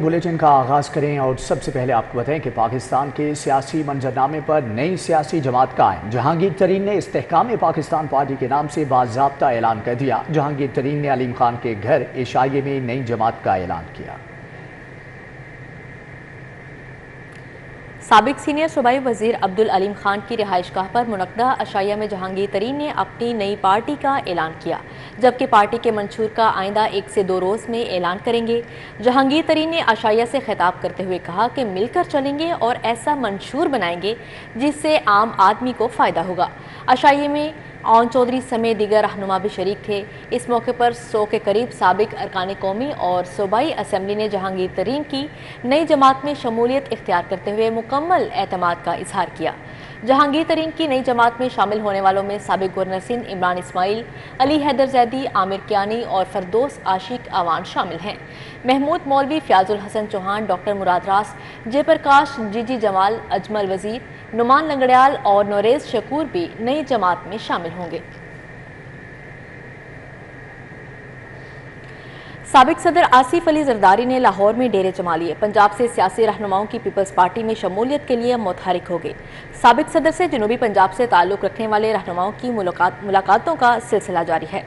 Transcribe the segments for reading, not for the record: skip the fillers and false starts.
Bulletin का आगाज करें और सबसे पहले आपको बताएं कि पाकिस्तान के सियासी मंजरनामे पर नई सियासी जमात कायम। जहांगीर तरीन ने इस्तेहकाम पाकिस्तान पार्टी के नाम से बाज़ाब्ता ऐलान कर दिया। जहांगीर तरीन ने अलीम खान के घर एशाइये में नई जमात का ऐलान किया। साबिक सीनियर सूबाई वजीर अब्दुल अलीम खान की रिहाइशगाह पर मुनक्दा अशाइया में जहांगीर तरीन ने अपनी नई पार्टी का ऐलान किया, जबकि पार्टी के मंशूर का आइंदा 1 से 2 रोज़ में ऐलान करेंगे। जहांगीर तरीन ने अशाइया से खिताब करते हुए कहा कि मिलकर चलेंगे और ऐसा मंशूर बनाएंगे जिससे आम आदमी को फ़ायदा होगा। अशाइये में औन चौधरी समेत दीगर रहनुमा भी शरीक थे। इस मौके पर 100 के करीब साबिक अरकान कौमी और सूबाई असम्बली ने जहांगीर तरीन की नई जमात में शमूलियत इख्तियार करते हुए मुकम्मल एतमाद का इजहार किया। जहांगीर तरीन की नई जमात में शामिल होने वालों में साबिक गवर्नर सिंध इमरान इस्माइल, अली हैदर जैदी, आमिर कियानी और फरदोस आशिक अवान शामिल हैं। महमूद मौलवी, फयाजुल हसन चौहान, डॉक्टर मुराद रास, जयप्रकाश, जीजी जमाल, अजमल वजीर, नुमान लंगड़ियाल और नोरेज शकूर भी नई जमात में शामिल होंगे। साबिक सदर आसिफ अली जरदारी ने लाहौर में डेरे जमा लिए। पंजाब से सियासी रहनुमाओं की पीपल्स पार्टी में शमूलियत के लिए मुतहरिक हो गए। साबिक सदर से जनूबी पंजाब से ताल्लुक़ रखने वाले रहनुमाओं की मुलाकातों का सिलसिला जारी है।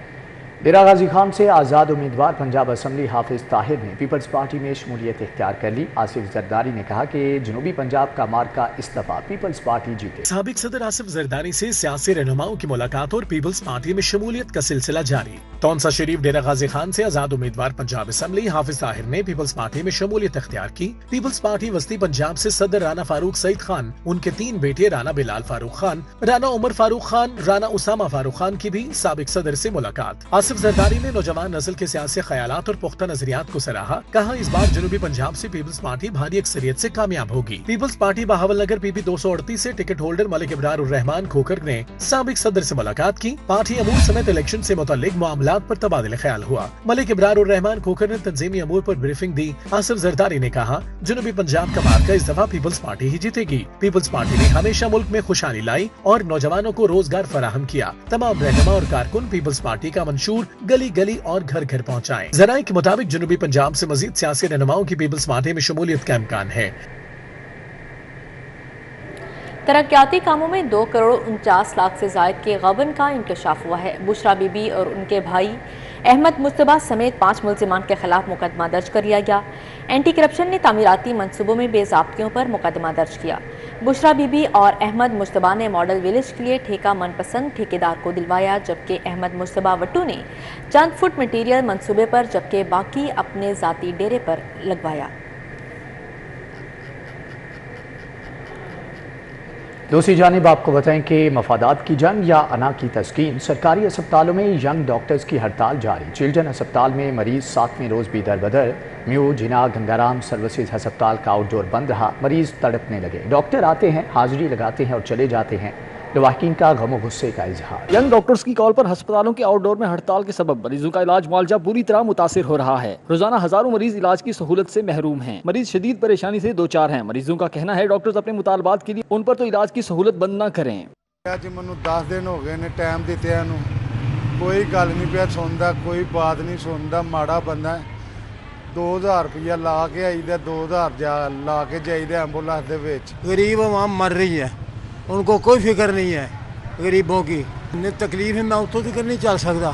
डेरा गाजी खान से आज़ाद उम्मीदवार पंजाब असम्बली हाफिज ताहिर ने पीपल्स पार्टी में शमूलियत इख्तियार कर ली। आसिफ जरदारी ने कहा कि जनूबी पंजाब का मार्का इस दफा पीपल्स पार्टी जीते। साबिक सदर आसिफ जरदारी से सियासी रहनुमाओं की मुलाकात और पीपल्स पार्टी में शमूलियत का सिलसिला जारी। तौनसा शरीफ डेरा गाजी खान से आज़ाद उम्मीदवार पंजाब असम्बली हाफिज ताहिर ने पीपल्स पार्टी में शमूलियत इख्तियार की। पीपल्स पार्टी वस्ती पंजाब से सदर राना फारूक सईद खान, उनके 3 बेटे राना बिलाल फारूक खान, राना उमर फारूक खान, राना उसामा फारूक खान की भी साबिक सदर से मुलाकात। आसिफ जरदारी ने नौजवान नस्ल के सियासी ख्यालात और पुख्ता नजरियात को सराहा। कहा इस बार जनूबी पंजाब से पीपल्स पार्टी भारी अक्सरियत से कामयाब होगी। पीपल्स पार्टी बहावल नगर पीपी 238 से टिकट होल्डर मलिक इब्रार उर रहमान खोखर ने साबिक सदर से मुलाकात की। पार्टी अमूर समेत इलेक्शन से मुताल्लिक मामलात पर तबादला ख्याल हुआ। मलिक इब्रार उर रहमान खोखर ने तंजीमी अमूर पर ब्रीफिंग दी। आसिफ जरदारी ने कहा जनूबी पंजाब का मार्का इस दफा पीपल्स पार्टी ही जीतेगी। पीपल्स पार्टी ने हमेशा मुल्क में खुशहाली लाई और नौजवानों को रोजगार फराहम किया। तमाम रहनुमा और कारकुन पीपल्स पार्टी का मंशूर गली गली और घर घर पहुँचाए। जराये के मुताबिक जनूबी पंजाब से मजीद सियासी रहनुमाओं की पीपल्स पार्टी में शमूलियत का इम्कान है। तरक्याती कामों में 2 करोड़ 49 लाख से जायद के गबन का इंकशाफ हुआ है। बुशरा बीबी और उनके भाई अहमद मुस्तबा समेत 5 मुल्जिमान के खिलाफ मुकदमा दर्ज कर लिया गया। एंटी करप्शन ने तामीराती मंसूबों में बेज़ाब्तियों पर मुकदमा दर्ज किया। बुशरा बीबी और अहमद मुस्तबा ने मॉडल विलेज के लिए ठेका मनपसंद ठेकेदार को दिलवाया, जबकि अहमद मुस्तबा वट्टू ने चंद फुट मटीरियल मंसूबे पर, जबकि बाकी अपने ज़ाती डेरे पर लगवाया। दूसरी जानिब आपको बताएं कि मफादात की जंग या अना की तस्कीन। सरकारी अस्पतालों में यंग डॉक्टर्स की हड़ताल जारी। चिल्ड्रन अस्पताल में मरीज 7वें रोज भी दरबदर। म्यू, जिना, गंगाराम सर्विसेज अस्पताल का आउटडोर बंद रहा। मरीज तड़पने लगे। डॉक्टर आते हैं, हाजिरी लगाते हैं और चले जाते हैं। लवाकिन का गम गुस्से का इजहार। यंग डॉक्टर्स की कॉल पर अस्पतालों के आउटडोर में हड़ताल के सबब मरीजों का इलाज मुआवजा बुरी तरह मुतासिर हो रहा है। रोजाना हजारों मरीज इलाज की सहूलत से महरूम हैं। मरीज शदीद परेशानी से 2-4 हैं। मरीजों का कहना है डॉक्टर्स अपने मुतालबात के लिए उन पर तो इलाज की सहूलत बंद न करें। ਅੱਜ ਮੈਨੂੰ 10 ਦਿਨ ਹੋ ਗਏ ਨੇ ਟਾਈਮ ਦਿੱਤਿਆਂ ਨੂੰ, ਕੋਈ ਗੱਲ ਨਹੀਂ ਪਿਆ ਸੁਣਦਾ, ਕੋਈ ਬਾਤ ਨਹੀਂ ਸੁਣਦਾ। ਮਾੜਾ ਬੰਦਾ 2000 ਰੁਪਇਆ ਲਾ ਕੇ ਆਈਦਾ, 2000 ਲਾ ਕੇ ਜਾਈਦਾ ਐਂਬੂਲੈਂਸ ਦੇ ਵਿੱਚ। गरीब आवाम मर रही है, उनको कोई फिक्र नहीं है गरीबों की। इतनी तकलीफ है, मैं उतों तक नहीं चल सकता,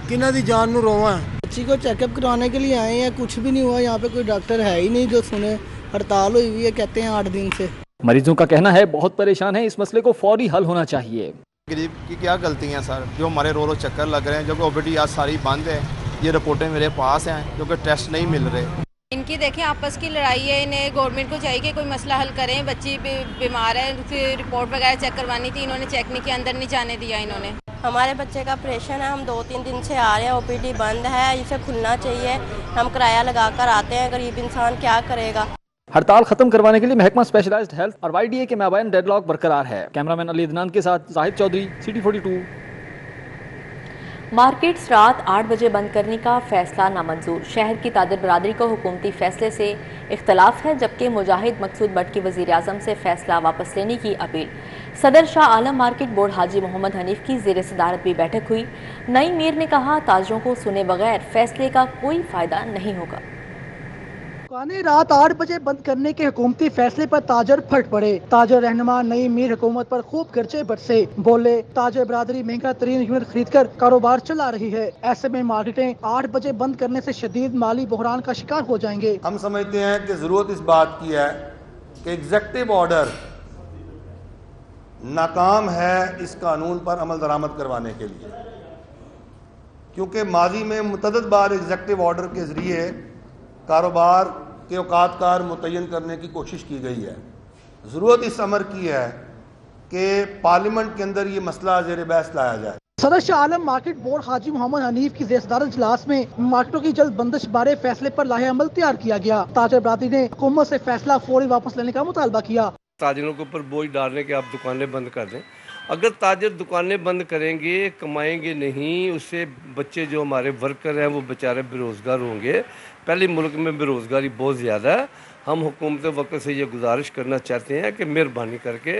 किन्ना दी जान नू रोवां। बच्ची को चेकअप कराने के लिए आए हैं, कुछ भी नहीं हुआ। यहाँ पे कोई डॉक्टर है ही नहीं जो सुने। हड़ताल हुई हुई है कहते हैं 8 दिन से। मरीजों का कहना है बहुत परेशान है, इस मसले को फौरी हल होना चाहिए। गरीब की क्या गलती है सर, जो हमारे रोज चक्कर लग रहे हैं, जो कि ओपीडी आज सारी बंद है। ये रिपोर्टें मेरे पास हैं जो कि टेस्ट नहीं मिल रहे। इनकी देखें आपस की लड़ाई है, इन्हें गवर्नमेंट को चाहिए कि कोई मसला हल करें। बच्ची बीमार है, फिर रिपोर्ट वगैरह चेक करवानी थी, इन्होंने चेक नहीं किया, अंदर नहीं जाने दिया इन्होंने। हमारे बच्चे का ऑपरेशन है, हम 2-3 दिन से आ रहे हैं, ओपीडी बंद है, इसे खुलना चाहिए। हम किराया लगा कर आते हैं, गरीब इंसान क्या करेगा। हड़ताल खत्म करवाने के लिए महकमा स्पेशलाइज्ड हेल्थ और YDA के माबैन डेडलॉक बरकरार है। कैमरामैन अली अदनान के साथ जाहिद चौधरी, सिटी 42। मार्केट्स रात 8 बजे बंद करने का फैसला नामंजूर। शहर की ताजर बरादरी को हुकूमती फैसले से इख्तलाफ है, जबकि मुजाहिद मकसूद बट की वज़ीर आज़म से फैसला वापस लेने की अपील। सदर शाह आलम मार्केट बोर्ड हाजी मोहम्मद हनीफ की ज़ेर सदारत भी बैठक हुई। नई मीर ने कहा ताजरों को सुने बगैर फैसले का कोई फ़ायदा नहीं होगा। दुकानें रात 8 बजे बंद करने के हुकूमती फैसले पर ताजर फट पड़े। ताजर रहनुमा नई मीर हुकूमत पर खूब खर्चे बरसे। बोले ताजर बरादरी महंगा तरीन यूनिट खरीद कर कारोबार चला रही है, ऐसे में मार्केटें 8 बजे बंद करने से शदीद माली बहरान का शिकार हो जाएंगे। हम समझते हैं कि जरूरत इस बात की है कि एग्जेक्टिव ऑर्डर नाकाम है इस कानून पर अमल दरामद करवाने के लिए, क्योंकि माजी में मुतअद्दिद बार एग्जेक्टिव ऑर्डर के जरिए कारोबार के औकात कार मुतय्यन करने की कोशिश की गई है। ज़रूरत इस अमर की है कि पार्लियामेंट के अंदर ये मसला ज़ेर बहस लाया जाए। सदर शाह आलम मार्केट बोर्ड हाजी मोहम्मद हनीफ की ज़ेरसदारत इजलास में मार्केटों की जल्द बंदिश बारे फैसले पर लाहे अमल तैयार किया गया। ताजर बरादरी ने हुकूमत से फैसला फौरी वापस लेने का मुतालबा किया। ताजरों के ऊपर बोझ डालने के आप दुकानें बंद कर दें। अगर ताजर दुकानें बंद करेंगे, कमाएंगे नहीं, उससे बच्चे जो हमारे वर्कर हैं वो बेचारे बेरोज़गार होंगे। पहले मुल्क में बेरोज़गारी बहुत ज़्यादा है। हम हुकूमत वक्त से ये गुजारिश करना चाहते हैं कि मेहरबानी करके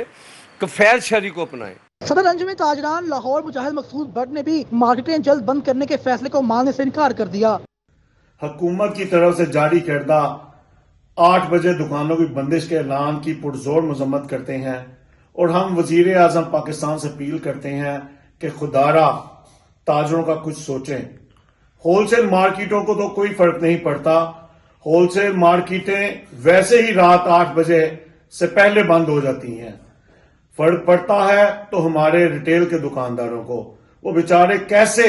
कफ़ैल शहरी को अपनाएं। सदर अंजुमन ताजरान लाहौर मुजाहिद मकसूद भट्ट ने भी मार्केटें जल्द बंद करने के फैसले को मानने से इनकार कर दिया। हुकूमत की तरफ से जारी करदा 8 बजे दुकानों की बंदिश के ऐलान की पुरजोर मजम्मत करते हैं और हम वजीर आजम पाकिस्तान से अपील करते हैं कि खुदारा ताजरों का कुछ सोचें। होलसेल मार्केटों को तो कोई फर्क नहीं पड़ता, होलसेल मार्केटें वैसे ही रात 8 बजे से पहले बंद हो जाती हैं। फर्क पड़ता है तो हमारे रिटेल के दुकानदारों को, वो बेचारे कैसे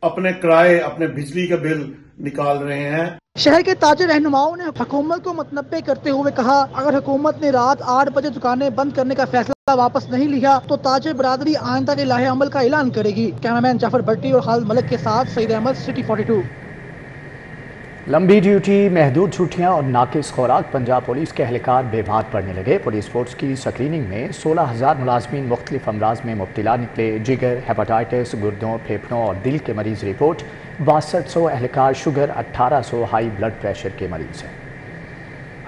अपने किराए, अपने बिजली के बिल निकाल रहे हैं। शहर के ताजर रहनुमाओं ने हुकूमत को मुतनब्बे करते हुए कहा, अगर हुकूमत ने रात 8 बजे दुकानें बंद करने का फैसला वापस नहीं लिया तो ताजर बरादरी आइंदा के लाहे अमल का ऐलान करेगी। कैमरामैन जाफर भट्टी और खालिद मलिक के साथ सईद अहमद, सिटी 42। लंबी ड्यूटी, महदूद छुट्टियां और नाकिस खुराक, पंजाब पुलिस के एहलकार बेबाद पड़ने लगे। पुलिस फोर्स की स्क्रीनिंग में 16,000 मुलाजमीन मुख्तलिफ अमराज में मुब्तला निकले। जिगर, हेपेटाइटिस, गुर्दों, फेफड़ों और दिल के मरीज रिपोर्ट। 6200 एहलकार शुगर, 1800 हाई ब्लड प्रेशर के मरीज हैं।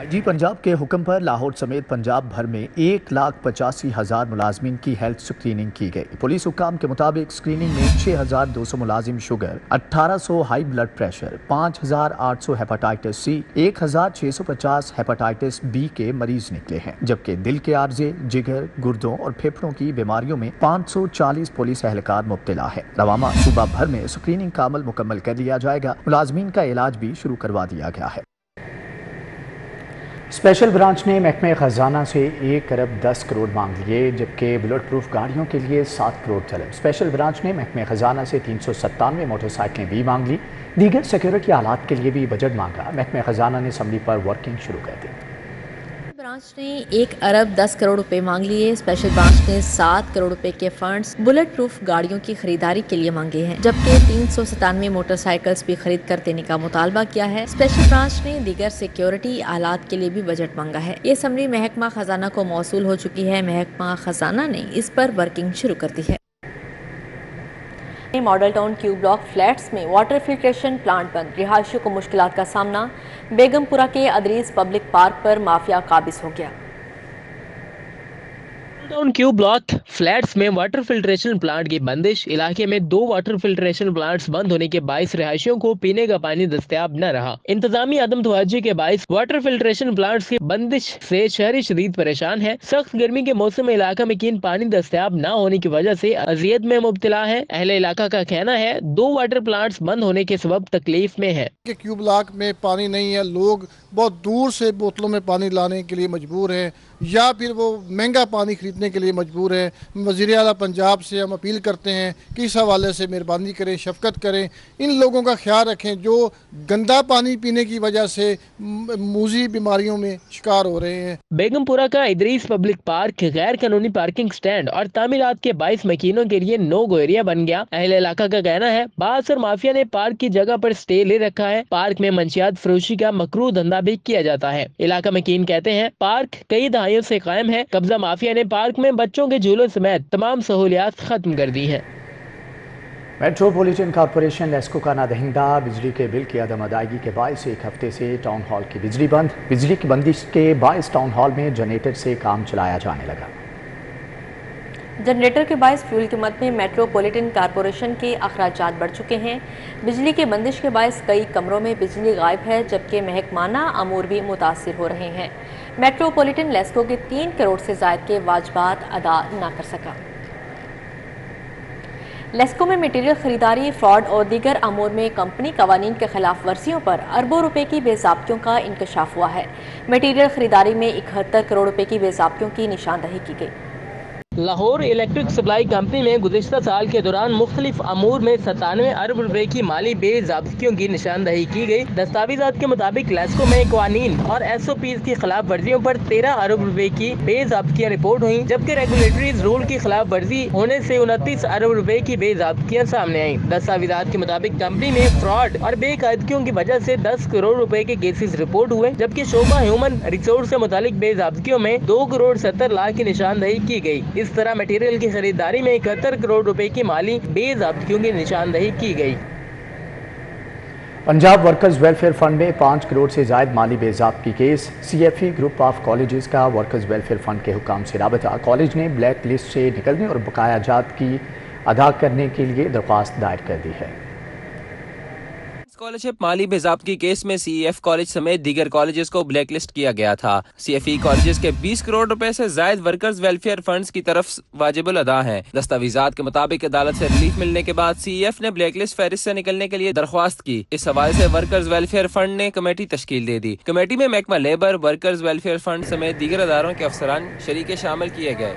IG पंजाब के हुक्म पर लाहौर समेत पंजाब भर में 1,85,000 मुलाजमीन की हेल्थ स्क्रीनिंग की गई। पुलिस हुक्काम के मुताबिक स्क्रीनिंग में 6,200 मुलाजिम sugar, 1800 high blood pressure, 5,800 hepatitis C, 1,650 hepatitis B के मरीज निकले हैं, जबकि दिल के आर्जे, जिगर, गुर्दों और फेफड़ों की बीमारियों में 540 पुलिस एहलकार मुब्तला है। रवामा सूबा भर में स्क्रीनिंग का अमल मुकम्मल कर लिया जाएगा। मुलाजमीन का इलाज भी शुरू करवा दिया गया है। स्पेशल ब्रांच ने महकमे खजाना से 1 अरब 10 करोड़ मांग लिए, जबकि बुलेट प्रूफ गाड़ियों के लिए 7 करोड़ तलब। स्पेशल ब्रांच ने महकमे खजाना से 397 मोटरसाइकिलें भी मांग ली। दीगर सिक्योरिटी आलात के लिए भी बजट मांगा। महकमे खजाना ने असम्बली पर वर्किंग शुरू कर दी। ब्रांच ने 1 अरब 10 करोड़ रुपए मांग लिए। स्पेशल ब्रांच ने 7 करोड़ रुपए के फंड्स बुलेट प्रूफ गाड़ियों की खरीदारी के लिए मांगे हैं, जबकि 397 मोटरसाइकिल्स भी खरीद कर देने का मुतालबा किया है। स्पेशल ब्रांच ने दीगर सिक्योरिटी आलात के लिए भी बजट मांगा है। ये समरी महकमा खजाना को मौसूल हो चुकी है। महकमा खजाना ने इस पर वर्किंग शुरू कर दी है। Model town Q block flats में वाटर फिल्ट्रेशन प्लांट बंद, रिहायशियों को मुश्किलात का सामना। बेगमपुरा के अदरीस पब्लिक पार्क पर माफिया काबिज हो गया। टाउन क्यू ब्लॉक फ्लैट्स में वाटर फिल्ट्रेशन प्लांट की बंदिश। इलाके में 2 वाटर फिल्ट्रेशन प्लांट्स बंद होने के बाइस रिहायशियों को पीने का पानी दस्तयाब न रहा। इंतजामी अदम तवज्जो के बाइस वाटर फिल्ट्रेशन प्लांट्स की बंदिश से शहरी शदीद परेशान है। सख्त गर्मी के मौसम में इलाका में कीन पानी दस्तयाब न होने की वजह से अजियत में मुब्तला है। अहले इलाका का कहना है 2 वाटर प्लांट्स बंद होने के सबब तकलीफ में है। क्यू ब्लॉक में पानी नहीं है, लोग बहुत दूर से बोतलों में पानी लाने के लिए मजबूर हैं या फिर वो महंगा पानी खरीदने के लिए मजबूर है। वज़ीर आला पंजाब से हम अपील करते हैं कि इस हवाले से मेहरबानी करें, शफकत करें, इन लोगों का ख्याल रखें जो गंदा पानी पीने की वजह से मूजी बीमारियों में शिकार हो रहे हैं। बेगमपुरा का इदरीस पब्लिक पार्क गैर कानूनी पार्किंग स्टैंड और तामीरात के 22 मकीनों के लिए नो गो एरिया बन गया। अहले इलाका का कहना है बासर माफिया ने पार्क की जगह पर स्टे ले रखा है। पार्क में मंशियात फरोशी का मकरू धंधा भी किया जाता है। इलाका मकीन कहते हैं पार्क कई दहाइयों से कायम है। कब्जा माफिया ने पार्क में बच्चों के झूलों समेत तमाम सहूलियात खत्म कर दी हैं। मेट्रोपॉलिटन कॉरपोरेशन लेस्को का नादहिंदा, बिजली के बिल की अदम अदायगी के बायस 1 हफ्ते से टाउन हॉल की बिजली बंद। बिजली की बंदिश के बायस टाउन हॉल में जनरेटर से काम चलाया जाने लगा। जनरेटर के बायस फ्यूल कीमत में मेट्रोपॉलिटन कॉरपोरेशन के अखराजात बढ़ चुके हैं। बिजली के बंदिश के बायस कई कमरों में बिजली गायब है, जबकि महकमाना अमूर भी मुतासिर हो रहे हैं। मेट्रोपॉलिटन लेस्को के 3 करोड़ से ज़ायद के वाजबात अदा न कर सका। लेस्को में मटीरियल खरीदारी, फ्रॉड और दीगर अमूर में कंपनी कवानीन के खिलाफ वर्जियों पर अरबों रुपए की बेज़ाब्तियों का इंकशाफ हुआ है। मटीरियल खरीदारी में 71 करोड़ रुपए की बेज़ाब्तियों की निशानदही की गई। लाहौर इलेक्ट्रिक सप्लाई कंपनी में गुज़िश्ता साल के दौरान मुख्तलिफ अमूर में 97 अरब रुपए की माली बेज़ाब्तियों की निशानदही की गई। दस्तावेज़ात के मुताबिक लेस्को में कवानीन और SOPs की खिलाफ वर्जियों पर 13 अरब रुपए की बेज़ाब्तियां रिपोर्ट हुई, जबकि रेगुलेटरी रूल की खिलाफ वर्जी होने से 29 अरब रुपए की बेज़ाब्तियां सामने आई। दस्तावेज़ात के मुताबिक कंपनी में फ्रॉड और बेकायदगियों की वजह से 10 करोड़ रुपए के केसेस रिपोर्ट हुए, जबकि शोबा ह्यूमन रिसोर्स से मुतालिक बेज़ाब्तियों में 2 करोड़ 70 लाख की निशानदही की गई। इस तरह मटेरियल की खरीदारी में 71 करोड़ रुपए की माली बेज़ाब्तियों की निशानदही की गई। पंजाब वर्कर्स वेलफेयर फंड में 5 करोड़ से ज़ायद माली बेज़ाब्ती case. CFE group of colleges का वर्कर्स वेलफेयर फंड के हुकाम से राबता। कॉलेज ने ब्लैक लिस्ट से निकलने और बकाया जात की अदा करने के लिए दरख्वास्त दायर कर दी है। स्कॉलरशिप माली बेज़ाब्ती केस में CEF कॉलेज समेत दीगर कॉलेजेस को ब्लैक लिस्ट किया गया था। CFE कॉलेजेस के 20 करोड़ रुपए से जायद वर्कर्स वेलफेयर फंड्स की तरफ वाजिबुल अदा हैं। दस्तावेज़ात के मुताबिक अदालत से रिलीफ मिलने के बाद CEF ने ब्लैक लिस्ट फहरिस्त से निकलने के लिए दरख्वास्त की। इस हवाले से वर्कर्स वेलफेयर फंड ने कमेटी तश्कील दे दी। कमेटी में महकमा लेबर, वर्कर्स वेलफेयर फंड समेत दीगर अदारों के अफसरान शरीके शामिल किए गए।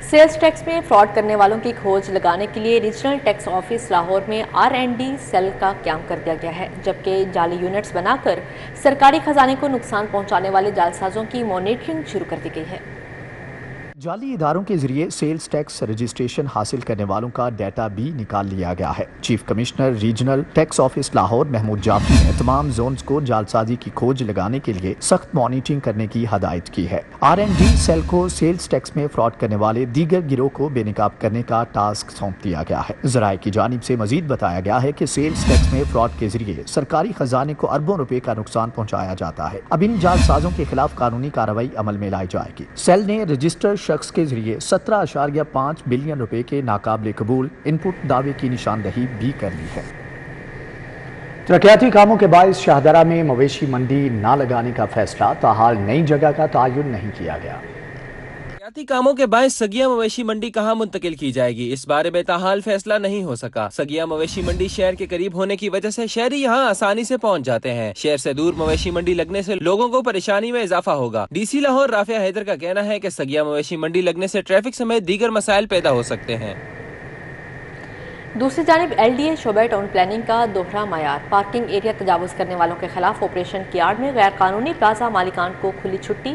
सेल्स टैक्स में फ्रॉड करने वालों की खोज लगाने के लिए रीजनल टैक्स ऑफिस लाहौर में R&D सेल का क्याम कर दिया गया है, जबकि जाली यूनिट्स बनाकर सरकारी खजाने को नुकसान पहुंचाने वाले जालसाजों की मॉनिटरिंग शुरू कर दी गई है। जाली इदारों के जरिए सेल्स टैक्स रजिस्ट्रेशन हासिल करने वालों का डाटा भी निकाल लिया गया है। Chief commissioner regional tax office Lahore Mahmood Jafri ने तमाम जोन्स को जालसाजी की खोज लगाने के लिए सख्त मॉनिटरिंग करने की हदायत की है। R&D सेल को सेल्स टैक्स में फ्रॉड करने वाले दीगर गिरोह को बेनकाब करने का टास्क सौंप दिया गया है। ज़राए की जानिब से मजीद बताया गया है कि सेल्स टैक्स में फ्रॉड के जरिए सरकारी खजाने को अरबों रुपए का नुकसान पहुँचाया जाता है। अब इन जालसाजों के खिलाफ कानूनी कार्रवाई अमल में लाई जाएगी। सेल ने रजिस्टर्ड शख्स के जरिए 17.5 बिलियन रुपए के नाकाबिल कबूल इनपुट दावे की निशानदही भी कर ली है। तरक्याती कामों के बायस शाहदरा में मवेशी मंडी ना लगाने का फैसला, ताहाल नई जगह का तयन नहीं किया गया। तरक्याती कामों के बायस सगिया मवेशी मंडी कहाँ मुंतकिल की जाएगी, इस बारे में ताहाल फैसला नहीं हो सका। सगिया मवेशी मंडी शहर के करीब होने की वजह से शहरी यहाँ आसानी से पहुँच जाते हैं। शहर से दूर मवेशी मंडी लगने से लोगों को परेशानी में इजाफा होगा। DC लाहौर राफिया हैदर का कहना है कि सगिया मवेशी मंडी लगने से ट्रैफिक समेत दीगर मसाइल पैदा हो सकते हैं। दूसरी जानिब LDA शोबा टाउन प्लानिंग का दोहरा मयार, पार्किंग एरिया तजावुज करने वालों के खिलाफ ऑपरेशन कियार्ड में गैर कानूनी प्लाजा मालिकान को खुली छुट्टी।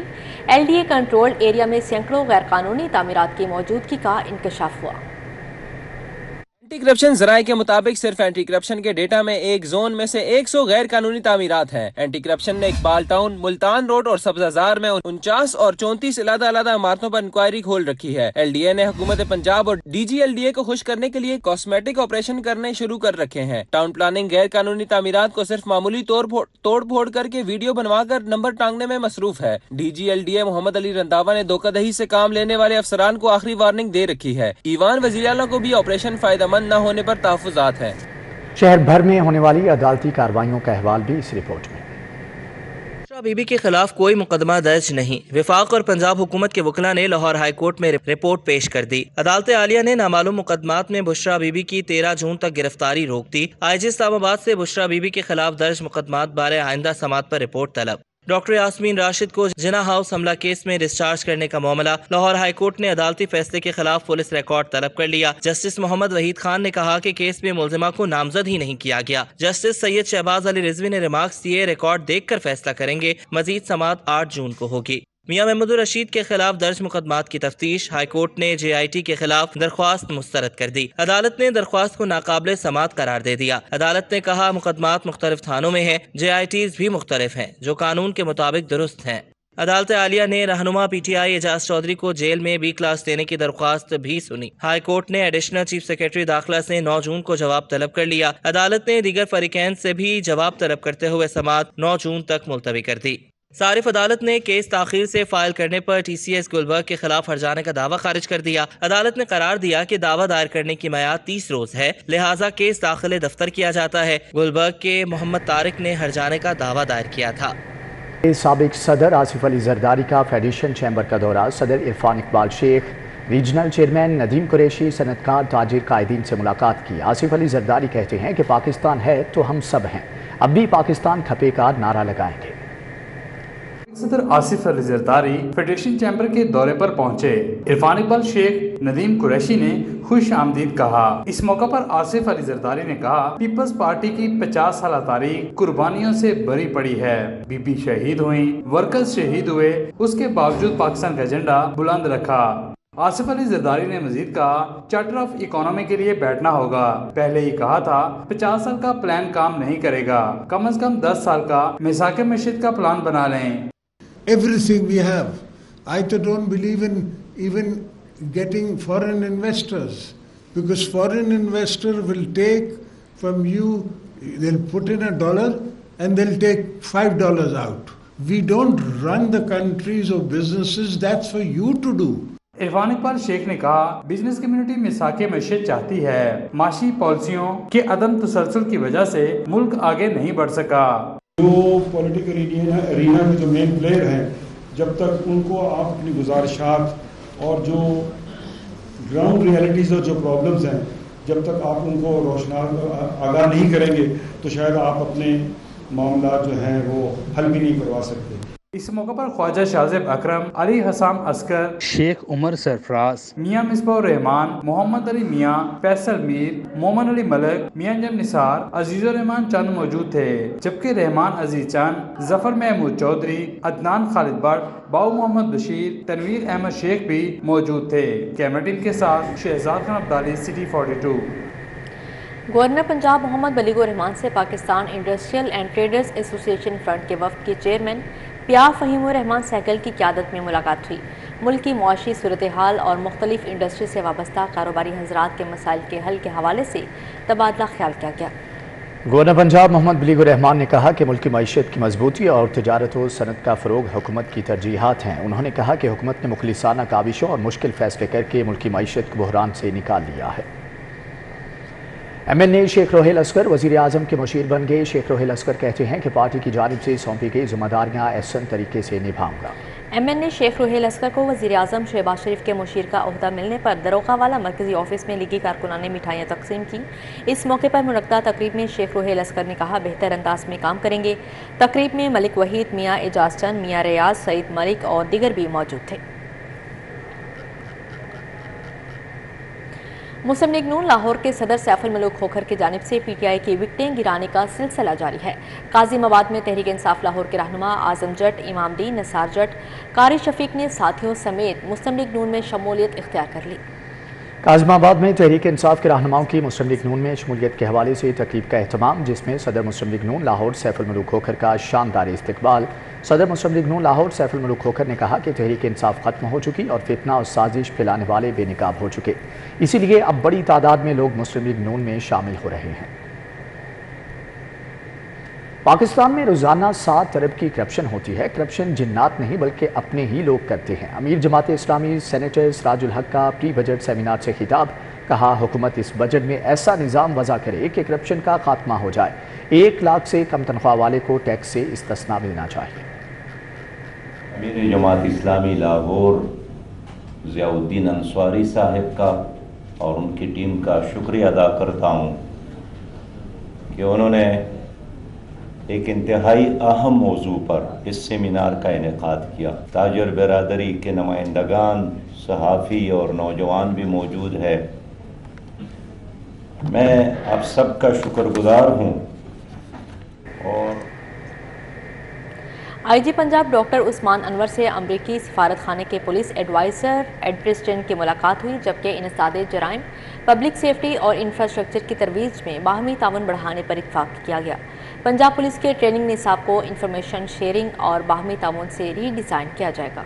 LDA कंट्रोल्ड एरिया में सैकड़ों गैर कानूनी तामीरात की मौजूदगी का इंकशाफ हुआ। एंटी करप्शन जराये के मुताबिक सिर्फ एंटी करप्शन के डेटा में एक जोन में से 100 गैर कानूनी तामीरात हैं। एंटी करप्शन ने इकबाल टाउन, मुल्तान रोड और सब्जाजार में 49 और 34 अलग-अलग इमारतों पर इंक्वायरी खोल रखी है। LDA ने हुकूमत पंजाब और DG LDA को खुश करने के लिए कॉस्मेटिक ऑपरेशन करने शुरू कर रखे हैं। टाउन प्लानिंग गैर कानूनी तामीरात को सिर्फ मामूली तोड़ फोड़ करके वीडियो बनवाकर नंबर टांगने में मसरूफ है। DG LDA मोहम्मद अली रंधावा ने धोखाधड़ी से काम लेने वाले अफसरान को आखिरी वार्निंग दे रखी है। ईवान वज़ीर-ए-आला को भी ऑपरेशन फायदेमंद न होने पर तहफ़्फ़ुज़ात हैं। शहर भर में होने वाली अदालती कार्रवाइयों का अहवाल भी इस रिपोर्ट में। बुशरा बीबी के खिलाफ कोई मुकदमा दर्ज नहीं। वफाक और पंजाब हुकूमत के वकला ने लाहौर हाई कोर्ट में रिपोर्ट पेश कर दी। अदालत आलिया ने नामालूम मुकदमात में बुशरा बीबी की 13 जून तक गिरफ्तारी रोक दी। IG इस्लामाबाद से बुशरा बीबी के खिलाफ दर्ज मुकदमात बारे आइंदा समात पर रिपोर्ट तलब। डॉक्टर यास्मीन राशिद को जिना हाउस हमला केस में डिस्चार्ज करने का मामला, लाहौर हाई कोर्ट ने अदालती फैसले के खिलाफ पुलिस रिकॉर्ड तलब कर लिया। जस्टिस मोहम्मद वहीद खान ने कहा कि केस में मुलजिमा को नामजद ही नहीं किया गया। जस्टिस सैयद शहबाज अली रिजवी ने रिमार्क्स दिए, रिकॉर्ड देखकर फैसला करेंगे। मजीद समात 8 जून को होगी। मियां महमूद रशीद के खिलाफ दर्ज मुकदमात की तफ्तीश, हाई कोर्ट ने JIT के खिलाफ दरख्वास्त मुस्तरद कर दी। अदालत ने दरख्वास्त को नाकाबिल समात करार दे दिया। अदालत ने कहा मुकदमात मुख्तलिफ थानों में हैं, JITs भी मुख्तलिफ हैं जो कानून के मुताबिक दुरुस्त हैं। अदालत आलिया ने रहनुमा PTI एजाज चौधरी को जेल में B क्लास देने की दरख्वास्त भी सुनी। हाई कोर्ट ने एडिशनल चीफ सेक्रेटरी दाखिला से 9 जून को जवाब तलब कर लिया। अदालत ने दीगर फरीकैन से भी जवाब तलब करते हुए समात 9 जून तक मुलतवी कर दी। صارف عدالت نے کیس تاخیر سے فائل کرنے پر ٹی سی ایس گلبرگ کے خلاف ہرجانے کا دعویٰ خارج کر دیا۔ عدالت نے قرار دیا کہ دعویٰ دائر کرنے کی میعاد 30 روز ہے، لہٰذا کیس داخل دفتر کیا جاتا ہے۔ گلبرگ کے محمد طارق نے ہرجانے کا دعویٰ دائر کیا تھا۔ سابق صدر آصف علی زرداری کا فیڈریشن چیمبر کا دورہ، صدر عرفان اقبال شیخ، ریجنل چیئرمین ندیم قریشی، صنعتکار تاجر قائدین سے ملاقات کی۔ آصف علی زرداری کہتے ہیں کہ پاکستان ہے تو ہم سب ہیں، اب بھی پاکستان کھپے کا نعرہ لگائیں گے۔ صدر آصف علی زرداری فیڈریشن چیمبر کے دورے پر پہنچے۔ عرفان اقبال شیخ، ندیم قریشی نے خوش آمدید کہا۔ اس موقع پر آصف علی زرداری نے کہا، پیپلز پارٹی کی 50 سالہ تاریخ قربانیوں سے بھری پڑی ہے۔ بی بی شہید ہوئیں، ورکرز شہید ہوئے، اس کے باوجود پاکستان کا ایجنڈا بلند رکھا۔ آصف علی زرداری نے مزید کہا، چارٹر آف اکانومی کے لیے بیٹھنا ہوگا۔ پہلے ہی کہا تھا 50 سال کا پلان کام نہیں کرے گا، کم از کم 10 سال کا میثاق معیشت کا پلان بنا لیں۔ Everything we have. I don't believe in even getting foreign investors, because foreign investor will take from you, they'll put in $1 and they'll take $5 out. We don't run the countries or businesses, that's for you to do. Irfan Iqbal شیخ نے کہا، business community میثاق معیشت چاہتی ہے، معاشی پالیسیوں کے عدم تسلسل کی وجہ سے ملک آگے نہیں بڑھ سکا۔ جو پولیٹیکل ارینا میں جو مین پلیئر ہیں، جب تک ان کو آپ اپنی گزارشات اور جو گراؤنڈ ریئلٹیز اور جو پرابلمز ہیں، جب تک آپ ان کو آگاہ نہیں کریں گے تو شاید آپ اپنے معاملات جو ہیں وہ حل بھی نہیں کروا سکتے۔ اس موقع پر خواجہ شاذب اکرم، علی حسام عسکر، شیخ عمر سرفراز، میاں مصباح الرحمان، محمد علی میاں، فیصل میر، مومن علی ملک، میاں جم نثار، عزیز الرحمان چند موجود تھے، جبکہ رحمان عزیز چند، ظفر محمود چودھری، عدنان خالد بٹ، باؤ محمد بشیر، تنویر احمد شیخ بھی موجود تھے۔ کیمرہ ٹیم کے ساتھ شہزاد خان عبدالی، سٹی 42۔ گورنر پنجاب محمد بلیغ الرحمان سے پاکستان انڈسٹریل اینڈ ٹریڈرز ایسوسی ایشن فرنٹ کے وفد کے چیئرمین پیا فہیم الرحمان سہگل کی قیادت میں ملاقات ہوئی۔ ملک کی معاشی صورتحال اور مختلف انڈسٹری سے وابستہ کاروباری حضرات کے مسائل کے حل کے حوالے سے تبادلہ خیال کیا گیا۔ گورنر پنجاب محمد بلیغ الرحمان نے کہا کہ ملکی معیشت کی مضبوطی اور تجارت و صنعت کا فروغ حکومت کی ترجیحات ہیں۔ انہوں نے کہا کہ حکومت نے مخلصانہ کاوشوں اور مشکل فیصلے کر کے ملکی معیشت کو بحران سے نکال لیا ہے۔ ایم این اے شیخ روہیل اصغر وزیر اعظم کے مشیر بن گئے۔ شیخ روہیل اصغر کہتے ہیں کہ پارٹی کی جانب سے سونپی گئی ذمہ داریاں احسن طریقے سے نبھاؤں گا۔ ایم این اے شیخ روہیل اصغر کو وزیر اعظم شہباز شریف کے مشیر کا عہدہ ملنے پر دروغہ والا مرکزی آفس میں لیگی کارکنان نے مٹھائیاں تقسیم کی۔ اس موقع پر منعقدہ تقریب میں شیخ روہیل اصغر نے کہا، بہتر انداز میں کام کریں گے۔ تقریب میں ملک وحید، میاں اعجاز چند، میاں ریاض، سعید ملک اور دیگر بھی موجود تھے۔ مسلم لیگ نون لاہور کے صدر سیف الملوک کھوکھر کی جانب سے پی ٹی آئی کی وکٹیں گرانے کا سلسلہ جاری ہے۔ قاضی مواد میں تحریک انصاف لاہور کے رہنما اعظم جٹ، امام دین، نثار جٹ، قاری شفیق نے ساتھیوں سمیت مسلم لیگ نون میں شمولیت اختیار کر لی۔ کاظم آباد میں تحریک انصاف کے رہنماؤں کی مسلم لیگ نون میں شمولیت کے حوالے سے تقریب کا اہتمام، جس میں صدر مسلم لیگ نون لاہور سیف الملوک کھوکھر کا شاندار استقبال۔ صدر مسلم لیگ نون لاہور سیف الملوک کھوکھر نے کہا کہ تحریک انصاف ختم ہو چکی اور فتنہ اور سازش پھیلانے والے بے نقاب ہو چکے، اسی لیے اب بڑی تعداد میں لوگ مسلم لیگ نون میں شامل ہو رہے ہیں۔ پاکستان میں روزانہ 7 ارب کی کرپشن ہوتی ہے۔ کرپشن جنات نہیں بلکہ اپنے ہی لوگ کرتے ہیں۔ امیر جماعت اسلامی سینیٹر سراج الحق کا پری بجٹ سیمینار سے خطاب، کہا حکومت اس بجٹ میں ایسا نظام وضع کرے کہ کرپشن کا خاتمہ ہو جائے۔ 1 لاکھ سے کم تنخواہ والے کو ٹیکس سے استثناء ملنا چاہیے۔ امیر جماعت اسلامی لاہور ضیاء الدین انصاری صاحب کا اور ان کی ٹیم کا شکریہ ادا کرتا ہوں کہ انہوں نے ایک انتہائی اہم موضوع پر اس سیمینار کا انعقاد کیا۔ تاجر برادری کے نمائندگان، صحافی اور نوجوان بھی موجود ہے۔ میں آپ سب کا شکر گزار ہوں۔ اور آئی جی پنجاب ڈاکٹر عثمان انور سے امریکی سفارت خانے کے پولیس ایڈوائزر ایڈ پریسٹن کی ملاقات ہوئی، جبکہ انسداد جرائم، پبلک سیفٹی اور انفراسٹرکچر کی ترویج میں باہمی تعاون بڑھانے پر اتفاق کیا گیا۔ پنجاب پولیس کے ٹریننگ نصاب کو انفارمیشن شیئرنگ اور باہمی تعاون سے ری ڈیزائن کیا جائے گا۔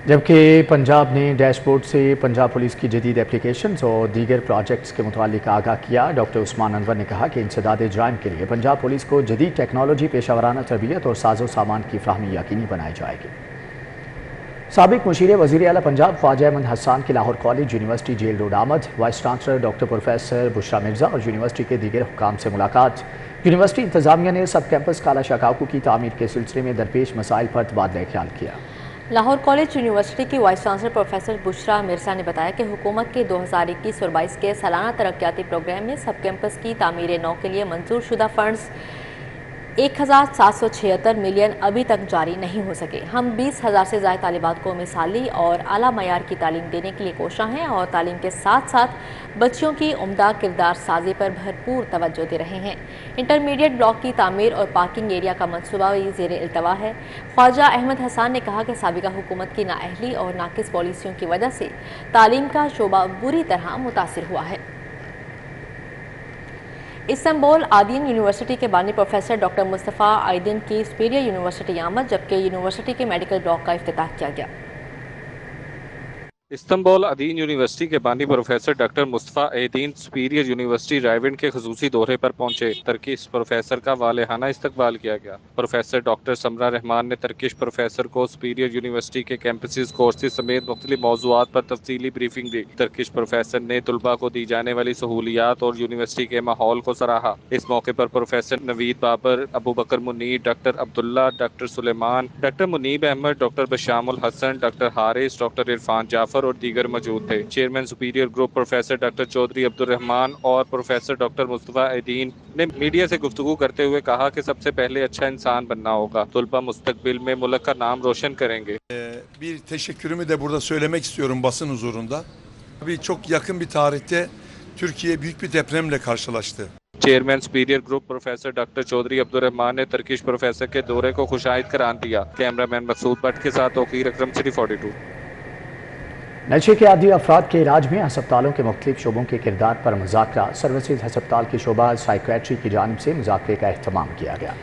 जबकि पंजाब ने डैशबोर्ड से पंजाब पुलिस की जदीद एप्लीकेशंस और दीगर प्रोजेक्ट्स के मुतालिक आगाह किया। डॉक्टर उस्मान अनवर ने कहा कि इंसदाद जराइम के लिए पंजाब पुलिस को जदीद टेक्नोलॉजी, पेशावराना तरबियत और साजो सामान की फ्राहमी यकीनी बनाई जाएगी। साबिक मुशीर वज़ीर आला पंजाब ख्वाजा अहमद हसन की Lahore college, university jail road आमद, vice chancellor doctor professor Bushra Mirza और यूनिवर्सिटी के दीगर हुकाम से मुलाकात। यूनिवर्सिटी इंतजामिया ने सब कैंपस काला शकाकू की तामीर के सिलसिले में दरपेश मसाइल पर तबादला ख्याल किया। लाहौर कॉलेज यूनिवर्सिटी की vice chancellor professor Bushra Mirza ने बताया कि हुकूमत के 2021 और 22 के सालाना तरक्याती प्रोग्राम में सब कैंपस की तामीर नौ के लिए मंजूर शुदा फंड्स 1776 मिलियन अभी तक जारी नहीं हो सके। हम 20,000 से ज़्यादा तालिबात को मिसाली और आला मयार की तालीम देने के लिए कोशा हैं और तालीम के साथ साथ बच्चियों की उम्दा किरदार साजी पर भरपूर तवज्जो दे रहे हैं। इंटरमीडिएट ब्लॉक की तामीर और पार्किंग एरिया का मनसूबा भी ज़ेर इल्तवा है। ख्वाजा अहमद हसन ने कहा कि साबिका हुकूमत की नाअहली और नाकिस पॉलिसियों की वजह से तालीम का शोबा बुरी तरह मुतासिर हुआ है। इस्तांबुल आदीन यूनिवर्सिटी के बानी प्रोफेसर डॉक्टर मुस्तफ़ा आइदीन की सुपीरियर यूनिवर्सिटी आमद, जबकि यूनिवर्सिटी के मेडिकल ब्लॉक का इफ्तिताह किया गया। इस्तांबुल अदीन यूनिवर्सिटी के बानी professor doctor Mustafa Adeen superior university Raiwind के खसूसी दौरे पर पहुंचे। तर्किश प्रोफेसर का वालेहाना इस्तकबाल किया गया। प्रोफेसर डॉक्टर समरा रहमान ने तर्किश प्रोफेसर को सुपीरियर यूनिवर्सिटी के कैंपसेस, कोर्सेज समेत मुख्तलिफ मौज़ूआत पर तफसीली ब्रीफिंग दी। तर्किश प्रोफेसर ने तुलबा को दी जाने वाली सहूलियात और यूनिवर्सिटी के माहौल को सराहा। इस मौके पर professor Naveed Babar, Abu Bakar Munir, doctor Abdullah, doctor Sulaiman, doctor Muneeb Ahmad, doctor Bashamul Hasan, doctor Haris, doctor Irfan Jafar और दीगर मौजूद थे। Chairman superior group professor doctor Chaudhry Abdul Rahman और प्रोफेसर डॉक्टर मुस्तफ़ा एदीन ने मीडिया से गुफ्तगू करते हुए कहा कि सबसे पहले अच्छा इंसान बनना होगा। तुलबा मुस्तकबिल में मुल्क का नाम रोशन करेंगे। Bir teşekkürümü de burada söylemek istiyorum basın huzurunda. Tabii çok yakın bir tarihte Türkiye büyük bir depremle karşılaştı. Chairman superior group professor doctor Chaudhry Abdul Rehman ने तर्किश प्रोफेसर के दौरे को खुशाइद करार दिया। कैमरामैन मकसूद भट्ट के साथ तौकीर अकरम, सिटी 42। नशे के आदी अफराद के इलाज में अस्पतालों के मुख्तलिफ शोबों के किरदार पर मुज़ाकरा। सर्विसेज हस्पताल की शोबा साइकियाट्री की जानिब से मुज़ाकरे का अहतमाम किया गया।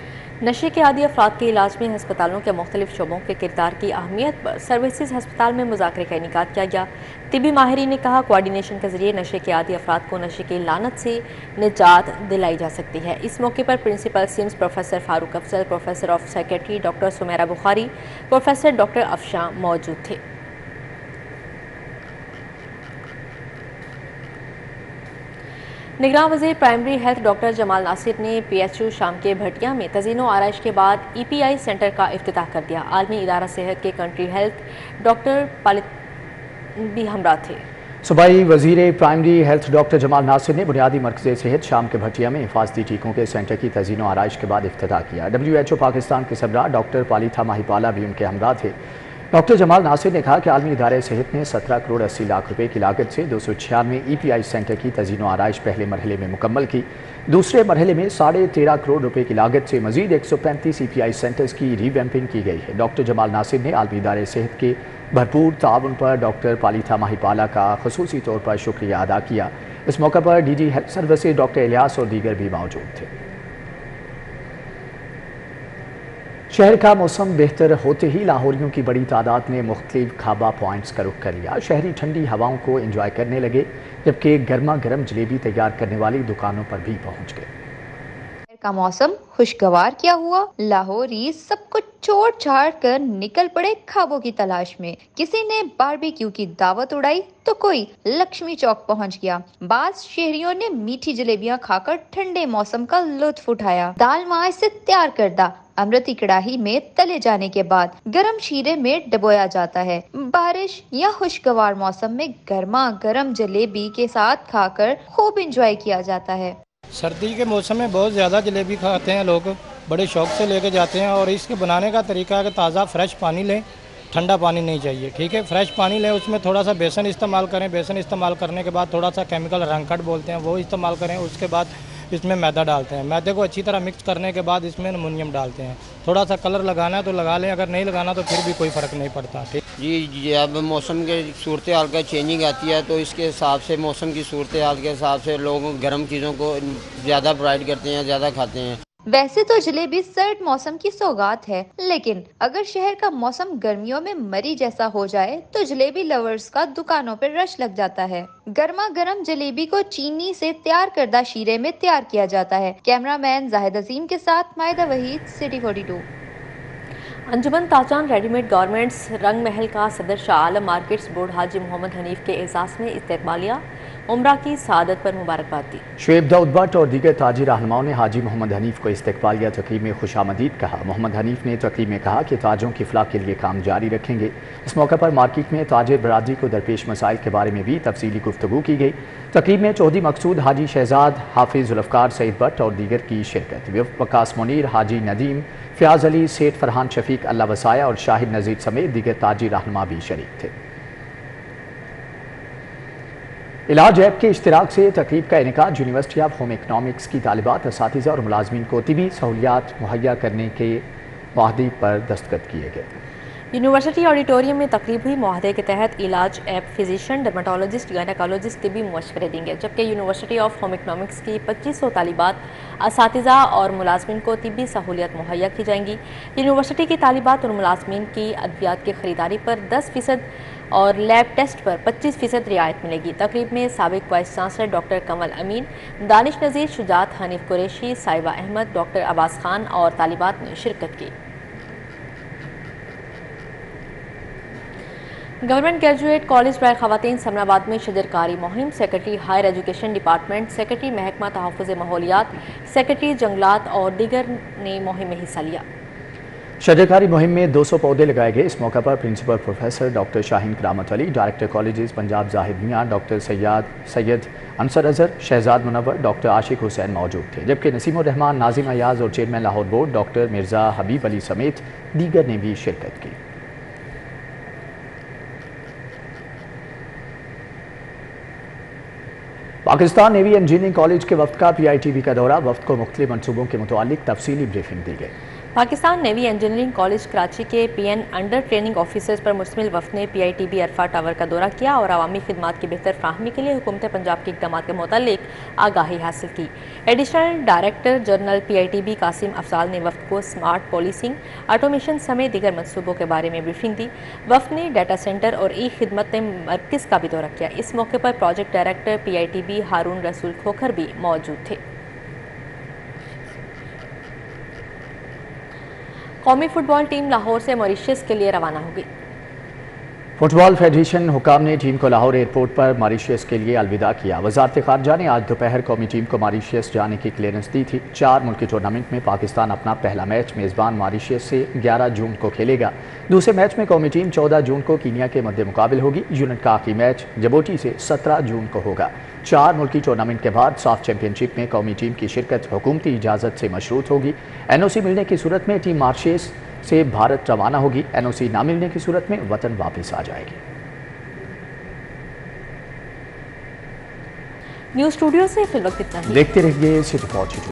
नशे के आदी अफराद के इलाज में अस्पतालों के मुख्तलिफ शोबों के किरदार की अहमियत पर सर्विसेज हस्पताल में मुज़ाकरे का इनेकाद किया गया। तिबी माहिरीन ने कहा कोऑर्डिनेशन के जरिए नशे के आदी अफराद को नशे की लानत से निजात दिलाई जा सकती है। इस मौके पर principal SIMS professor Farooq Afzal, professor of psychiatry doctor Sumera Bukhari, professor doctor Afshan मौजूद थे। निगरान वज़ीर primary health doctor Jamal Nasir ने PHU शाम के भटिया में तज़ीनो आराइश के बाद EPI सेंटर का इफ्तिताह कर दिया। आलमी इदारा सेहत के कंट्री हेल्थ डॉक्टर पालित भी हमरा थे। सूबाई वज़ीर primary health doctor Jamal Nasir ने बुनियादी मरकज़ सेहत शाम के भटिया में हिफाजती टीकों के सेंटर की तज़ीनो आराइश के बाद इफ्तिताह किया। WHO पाकिस्तान के सरबराह डॉक्टर पालिथा माहिपाला भी उनके हमरा थे। डॉक्टर जमाल नासिर ने कहा कि आलमी इदारे सेहत ने 17 करोड़ 80 लाख रुपए की लागत से 296 EPI सेंटर की तज़ीनो आराइश पहले मरहले में मुकम्मल की। दूसरे मरहले में 13.5 करोड़ रुपए की लागत से मजीद 135 EPI सेंटर्स की रीवैम्पिंग की गई है। डॉक्टर जमाल नासिर ने आलमी इदारे सेहत के भरपूर ताउन पर डॉक्टर पालिथा माहिपाला का खसूसी तौर पर शुक्रिया अदा किया। इस मौके पर DG health services doctor Ilyas और दीगर भी मौजूद थे। शहर का मौसम बेहतर होते ही लाहौरियों की बड़ी तादाद ने मुख्तलिफ खाबा पॉइंट्स का रुख कर लिया। शहरी ठंडी हवाओं को एंजॉय करने लगे, जबकि गर्मा गर्म जलेबी तैयार करने वाली दुकानों पर भी पहुंच गए। का मौसम खुशगवार क्या हुआ, लाहौरी सब कुछ छोड़ छाड़ कर निकल पड़े खाबों की तलाश में। किसी ने बारबेक्यू की दावत उड़ाई तो कोई लक्ष्मी चौक पहुंच गया। बाज शहरियों ने मीठी जलेबियां खाकर ठंडे मौसम का लुत्फ उठाया। दाल माए से तैयार करदा अमृती कड़ाही में तले जाने के बाद गरम शीरे में डबोया जाता है। बारिश या खुशगवार मौसम में गर्मा गर्म जलेबी के साथ खाकर खूब इंजॉय किया जाता है। सर्दी के मौसम में बहुत ज़्यादा जलेबी खाते हैं लोग, बड़े शौक से लेके जाते हैं। और इसके बनाने का तरीका है कि ताज़ा फ्रेश पानी लें, ठंडा पानी नहीं चाहिए, ठीक है। फ्रेश पानी लें, उसमें थोड़ा सा बेसन इस्तेमाल करें। बेसन इस्तेमाल करने के बाद थोड़ा सा केमिकल रंगकट बोलते हैं वो इस्तेमाल करें। उसके बाद इसमें मैदा डालते हैं। मैदे को अच्छी तरह मिक्स करने के बाद इसमें अमोनियम डालते हैं। थोड़ा सा कलर लगाना है तो लगा लें, अगर नहीं लगाना तो फिर भी कोई फ़र्क नहीं पड़ता, ठीक। जी अब मौसम के सूरत हाल का चेंजिंग आती है तो इसके हिसाब से मौसम की सूरत हाल के हिसाब से लोग गर्म चीज़ों को ज़्यादा प्रोवाइड करते हैं, ज़्यादा खाते हैं। वैसे तो जलेबी सर्द मौसम की सौगात है, लेकिन अगर शहर का मौसम गर्मियों में मरी जैसा हो जाए तो जलेबी लवर्स का दुकानों पर रश लग जाता है। गर्मा गर्म जलेबी को चीनी से तैयार करदा शीरे में तैयार किया जाता है। कैमरामैन जाहिद अजीम के साथ माहिदा वहीद, सिटी 42। अंजुमन ताजान रेडीमेड गारमेंट्स रंग महल का सदर शाह आलम मार्केट्स बोर्ड हाजी मोहम्मद हनीफ के एजाज में इस्तकबालिया उम्रा की सआदत पर मुबारकबाद दी। शुएब दाऊद भट्ट और दीगर ताजी रहनुमाओं ने हाजी मोहम्मद हनीफ को इस्तकबालिया तकरीब में खुशामदीद कहा। मोहम्मद हनीफ ने तकरीब में कहा कि ताजों की फलाह के लिए काम जारी रखेंगे। इस मौके पर मार्केट में ताजिर बरादरी को दरपेश मसाइल के बारे में भी तफसीली गुफ्तगू की गई। तकरीब में चौधरी मकसूद, हाजी शहजाद, हाफिज जुल्फकार सईद भट्ट और दीगर की शिरकत। वकास मुनीर, हाजी नदीम, फयाज अली, सेठ फरहान शफीक, अल्लाह वसाया और शाहिद नजीर समेत दीगर ताजी रहनुमा भी शरीक थे। इलाज ऐप के इश्तिराक से तकरीब का इनेकाद यूनिवर्सिटी ऑफ होम इकनॉमिक्स की तालिबात, असातिज़ा और मुलाजमीन को तिबी सहूलियात मुहैया करने के मुआहदे पर दस्तखत किए गए। यूनिवर्सिटी ऑडिटोरियम में तकरीब हुई। मुआहदे के तहत इलाज ऐप फिजिशियन, डर्माटोलॉजिस्ट, गायनेकोलॉजिस्ट तिबी मशवरे देंगे, जबकि यूनिवर्सिटी ऑफ होम इकनॉमिक्स की 2500 तालिबात, असातिज़ा और मुलाजमीन को तिबी सहूलियत मुहैया की जाएंगी। यूनिवर्सिटी की तालिबात और मुलाजमीन की अद्वियात की खरीदारी पर 10% और लैब टेस्ट पर 25% रियायत मिलेगी। तकरीब में साबिक वाइस चांसलर डॉक्टर कमल अमीन, दानिश नज़ीर, शुजात, हनीफ कुरैशी, साइबा अहमद, डॉक्टर अब्बास खान और तालिबात ने शिरकत की। गवर्नमेंट ग्रेजुएट कॉलेज बराए खवातीन समनाबाद में शजरकारी मुहिम, secretary higher education department, secretary महकमा तहफ़्फ़ुज़ माहौलियात, सेक्रेटरी जंगलात और दीगर ने मुहिम में हिस्सा लिया। शजरकारी मुहिम में 200 पौधे लगाए गए। इस मौके पर principal professor doctor Shaheen Karamat Ali, director colleges Punjab Zahid Mian, doctor Syed Ansar Azhar, Shahzad Munawwar, doctor Ashiq Hussain मौजूद थे, जबकि नसीमुर रहमान, नाजिम अयाज और chairman Lahore board doctor Mirza Habib Ali समेत दीगर ने भी शिरकत की। पाकिस्तान नेवी इंजीनियरिंग कॉलेज के वफ्द का PITB का दौरा। वफ्द को मुख्तलिफ मनसूबों के मुतालिक तफसीली ब्रीफिंग दी गई। Pakistan navy engineering college Karachi के PN अंडर ट्रेनिंग ऑफिसर्स पर मुश्तमिल वफ्द ने PITB अरफा टावर का दौरा किया और अवामी खिदमात की बेहतर फ्राहमी के लिए हुकूमत पंजाब के इक़दामात के मुतालिक आगाही हासिल की। Additional director general PITB Qasim Afzaal ने वफ्द को स्मार्ट पॉलिसिंग, ऑटोमेशन समेत दीगर मनसूबों के बारे में ब्रीफिंग दी। वफ्द ने डाटा सेंटर और खिदमत मरकज़ का भी दौरा किया। इस मौके पर प्रोजेक्ट डायरेक्टर PITB हारून रसूल खोखर भी मौजूद थे। कौमी फुटबॉल टीम लाहौर से मॉरिशस के लिए रवाना होगी। फुटबॉल फेडरेशन हुकाम ने टीम को लाहौर एयरपोर्ट पर मॉरिशस के लिए अलविदा किया। वजारत खारजा ने आज दोपहर कौमी टीम को मॉरिशस जाने की क्लियरेंस दी थी। 4 मुल्की टूर्नामेंट में पाकिस्तान अपना पहला मैच मेज़बान मॉरिशस से 11 जून को खेलेगा। दूसरे मैच में कौमी टीम 14 जून को कीनिया के मद्दे मुकाबिल होगी। यूनिट का आखिरी मैच जिबूटी से 17 जून को होगा। 4 मुल्की टूर्नामेंट के बाद साफ चैंपियनशिप में कौमी टीम की शिरकत हुकूमती इजाज़त से मशरूत होगी। NOC मिलने की सूरत में टीम मॉरिशस से भारत रवाना होगी। NOC ना मिलने की सूरत में वतन वापस आ जाएगी। न्यूज़ स्टूडियो से फिल वक्त इतना ही। देखते रहिए सिटी 42।